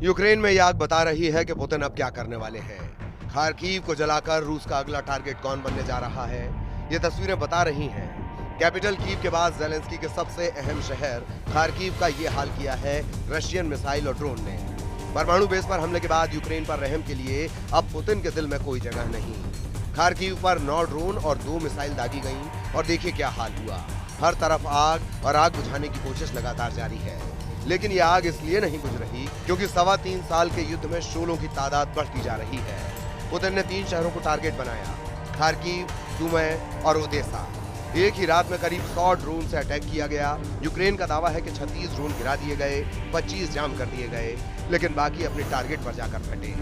Ukraine में यह आग बता रही है कि पुतिन अब क्या करने वाले हैं। खार्किव को जलाकर रूस का अगला टारगेट कौन बनने जा रहा है, ये तस्वीरें बता रही हैं। कैपिटल कीव के बाद ज़ेलेंस्की के सबसे अहम शहर खार्किव का ये हाल किया है रशियन मिसाइल और ड्रोन ने। परमाणु बेस पर हमले के बाद यूक्रेन पर रहम के लिए अब पुतिन के दिल में कोई जगह नहीं। खार्किव पर 9 ड्रोन और 2 मिसाइल दागी गईं और देखिए क्या हाल हुआ। हर तरफ आग और आग बुझाने की कोशिश लगातार जारी है, लेकिन ये आग इसलिए नहीं बुझ रही क्योंकि 3.25 साल के युद्ध में शोलों की तादाद बढ़ती जा रही है। पुतिन ने 3 शहरों को टारगेट बनाया, खार्किव, सुमी और ओदेसा। एक ही रात में करीब 100 ड्रोन से अटैक किया गया। यूक्रेन का दावा है कि 36 ड्रोन गिरा दिए गए, 25 जाम कर दिए गए, लेकिन बाकी अपने टारगेट पर जाकर फटे।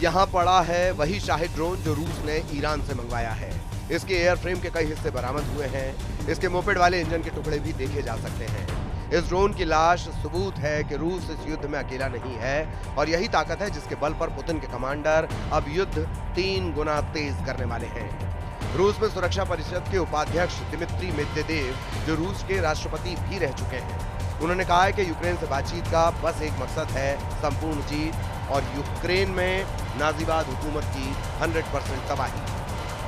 यहाँ पड़ा है वही शाहिद ड्रोन जो रूस ने ईरान से मंगवाया है। इसके एयरफ्रेम के कई हिस्से बरामद हुए हैं। इसके मोपेड वाले इंजन के टुकड़े भी देखे जा सकते हैं। इस ड्रोन की लाश सबूत है कि रूस इस युद्ध में अकेला नहीं है और यही ताकत है जिसके बल पर पुतिन के कमांडर अब युद्ध 3 गुना तेज करने वाले हैं। रूस में सुरक्षा परिषद के उपाध्यक्ष दिमित्री मेदवेदेव, जो रूस के राष्ट्रपति भी रह चुके हैं, उन्होंने कहा है कि यूक्रेन से बातचीत का बस एक मकसद है, संपूर्ण जीत और यूक्रेन में नाजीवाद हुकूमत की 100% तबाही।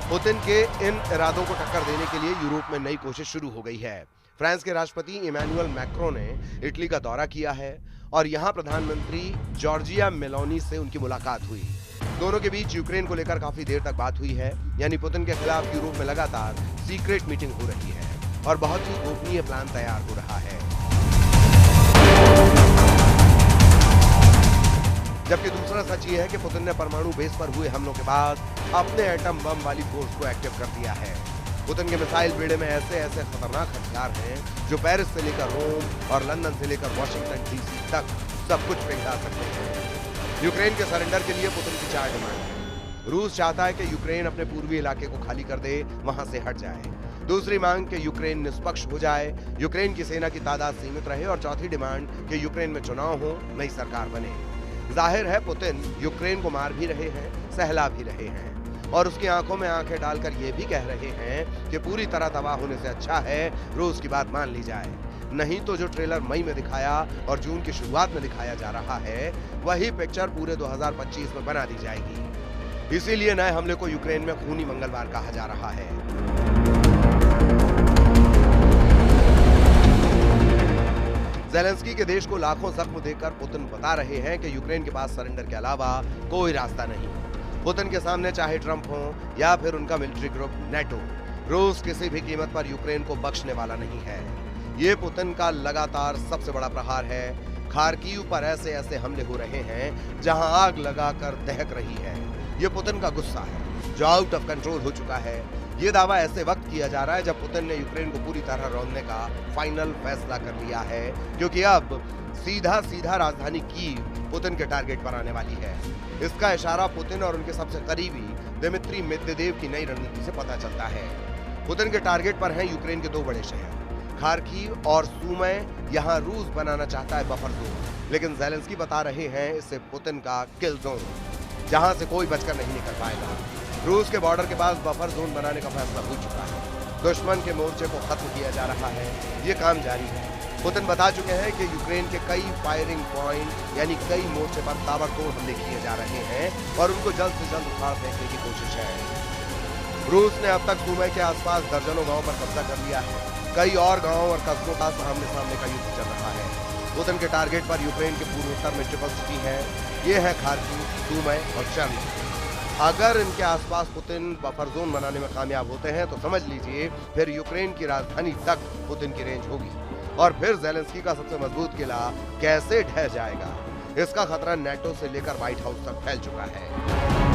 पुतिन के इन इरादों को टक्कर देने के लिए यूरोप में नई कोशिश शुरू हो गई है। फ्रांस के राष्ट्रपति इमैनुअल मैक्रों ने इटली का दौरा किया है और यहाँ प्रधानमंत्री जॉर्जिया मेलोनी से उनकी मुलाकात हुई। दोनों के बीच यूक्रेन को लेकर काफी देर तक बात हुई है, यानी पुतिन के खिलाफ यूरोप में लगातार सीक्रेट मीटिंग हो रही है और बहुत ही गोपनीय प्लान तैयार हो रहा है। जबकि दूसरा सच ये है कि पुतिन ने परमाणु बेस पर हुए हमलों के बाद अपने एटम बम वाली फोर्स को एक्टिव कर दिया है। पुतिन के मिसाइल बेड़े में ऐसे खतरनाक हथियार हैं जो पेरिस से लेकर रोम और लंदन से लेकर वॉशिंगटन डीसी तक सब कुछ फेंक डाल सकते हैं। यूक्रेन के सरेंडर के लिए पुतिन की 4 डिमांड है। रूस चाहता है कि यूक्रेन अपने पूर्वी इलाके को खाली कर दे, वहां से हट जाए। दूसरी मांग कि यूक्रेन निष्पक्ष हो जाए, यूक्रेन की सेना की तादाद सीमित रहे और चौथी डिमांड कि यूक्रेन में चुनाव हो, नई सरकार बने। जाहिर है पुतिन यूक्रेन को मार भी रहे हैं, सहला भी रहे हैं और उसकी आंखों में आंखें डालकर ये भी कह रहे हैं कि पूरी तरह तबाह होने से अच्छा है रूस की बात मान ली जाए। नहीं तो जो ट्रेलर मई में दिखाया और जून की शुरुआत में दिखाया जा रहा है, वही पिक्चर पूरे 2025 में बना दी जाएगी। इसीलिए नए हमले को यूक्रेन में खूनी मंगलवार कहा जा रहा है। ज़ेलेंस्की के देश को लाखों जख्म देकर पुतिन बता रहे हैं कि यूक्रेन के पास सरेंडर के अलावा कोई रास्ता नहीं। पुतिन के सामने चाहे ट्रंप हो या फिर उनका मिलिट्री ग्रुप नेटो, रूस किसी भी कीमत पर यूक्रेन को बख्शने वाला नहीं है। ये पुतिन का लगातार सबसे बड़ा प्रहार है। खार्किव पर ऐसे हमले हो रहे हैं जहां आग लगाकर दहक रही है। ये पुतिन का गुस्सा है जो आउट ऑफ कंट्रोल हो चुका है। ये दावा ऐसे वक्त किया जा रहा है जब पुतिन ने यूक्रेन को पूरी तरह रौंदने का फाइनल फैसला कर लिया है, क्योंकि अब सीधा राजधानी कीव पुतिन के टारगेट पर आने वाली है। इसका इशारा पुतिन और उनके सबसे करीबी दिमित्री मेदवेदेव की नई रणनीति से पता चलता है। पुतिन के टारगेट पर हैं यूक्रेन के 2 बड़े शहर खार्किव और सुमी। यहाँ रूस बनाना चाहता है बफर जोन, लेकिन ज़ेलेंस्की बता रहे हैं इससे पुतिन का किल जोन, जहां से कोई बचकर नहीं निकल पाएगा। रूस के बॉर्डर के पास बफर जोन बनाने का फैसला हो चुका है। दुश्मन के मोर्चे को खत्म किया जा रहा है, ये काम जारी है। पुतिन बता चुके हैं कि यूक्रेन के कई फायरिंग पॉइंट यानी कई मोर्चे पर ताबड़तोड़ हमले किए जा रहे हैं और उनको जल्द से जल्द उखाड़ फेंकने की कोशिश है। रूस ने अब तक सुमी के आसपास दर्जनों गांवों पर कब्जा कर लिया है। कई और गांवों और कस्बों का सामने का युद्ध चल रहा है। पुतिन के टारगेट पर यूक्रेन के पूर्वोत्तर में ट्रिपल सिटी है। ये है खार्किव, सुमी और चर्निव। अगर इनके आसपास पुतिन बफर जोन बनाने में कामयाब होते हैं तो समझ लीजिए फिर यूक्रेन की राजधानी तक पुतिन की रेंज होगी और फिर ज़ेलेंस्की का सबसे मजबूत किला कैसे ढह जाएगा, इसका खतरा नेटो से लेकर व्हाइट हाउस तक फैल चुका है।